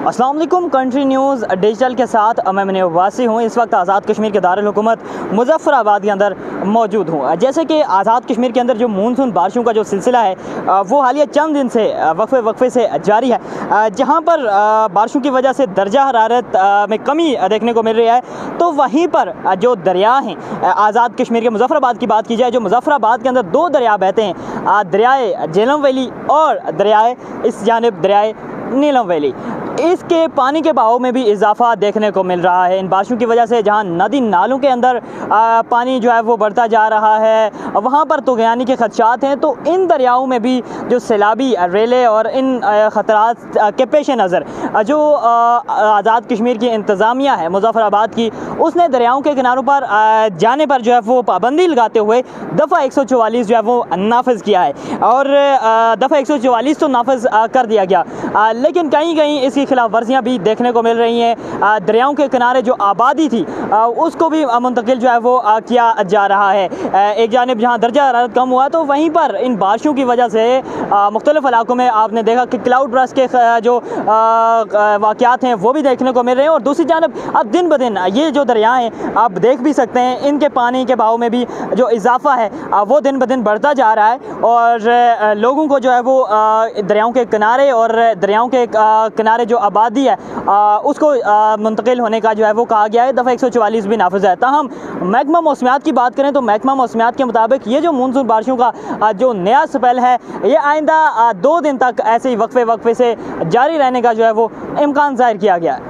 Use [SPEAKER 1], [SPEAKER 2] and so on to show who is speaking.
[SPEAKER 1] अस्सलाम वालेकुम। Country news digital के साथ मैं मुनीब वासी हूँ। इस वक्त आज़ाद कश्मीर के दारुल हुकूमत मुज़फ़्फ़राबाद के अंदर मौजूद हूँ। जैसे कि आज़ाद कश्मीर के अंदर जो मानसून बारिशों का जो सिलसिला है वो हालिया चंद दिन से वक्फे से जारी है, जहाँ पर बारिशों की वजह से दर्जा हरारत में कमी देखने को मिल रही है। तो वहीं पर जो दरिया हैं, आज़ाद कश्मीर के मुज़फ़्फ़राबाद की बात की जाए, जो मुज़फ़्फ़राबाद के अंदर दो दरिया बहते हैं, दरियाए झेलम वैली और दरियाए इस जानिब दरियाए नीलम वैली। इसके पानी के बहाव में भी इजाफा देखने को मिल रहा है इन बारिशों की वजह से। जहां नदी नालों के अंदर पानी जो है वो बढ़ता जा रहा है, वहां पर तुग़यानी के खदशात हैं। तो इन दरियाओं में भी जो सैलाबी रेले और इन ख़तरात के पेश नज़र जो आज़ाद कश्मीर की इंतज़ामिया है मुज़फ़्फ़राबाद की, उसने दरियाओं के किनारों पर जाने पर जो है वो पाबंदी लगाते हुए दफ़ा 144 जो है वो नाफिज किया है। और दफ़ा 144 तो नाफिज कर दिया गया, लेकिन कहीं कहीं इसकी खिलाफ वर्जियाँ भी देखने को मिल रही हैं। दरियाओं के किनारे जो आबादी थी उसको भी मुंतकिल जो है वो किया जा रहा है। एक जानिब जहाँ दर्जा हरारत कम हुआ तो वहीं पर इन बारिशों की वजह से मुख्तलिफ इलाकों में आपने देखा कि क्लाउड बर्स्ट के जो वाक़यात हैं वो भी देखने को मिल रहे हैं। और दूसरी जानिब अब दिन ब दिन ये जो दरिया हैं आप देख भी सकते हैं, इनके पानी के बहाव में भी जो इजाफा है वो दिन ब दिन बढ़ता जा रहा है। और लोगों को जो है वो दरियाओं के किनारे और दरियाओं के किनारे जो आबादी है उसको मुंतकिल होने का जो है वो कहा गया है। दफ़ा 144 भी नाफिज है। ताहम महकमा मौसमियात की बात करें तो महकमा मौसमियात के मुताबिक ये जो मानसून बारिशों का जो नया स्पेल है ये आइंदा 2 दिन तक ऐसे ही वक्फे से जारी रहने का जो है वो इम्कान ज़ाहिर किया गया है।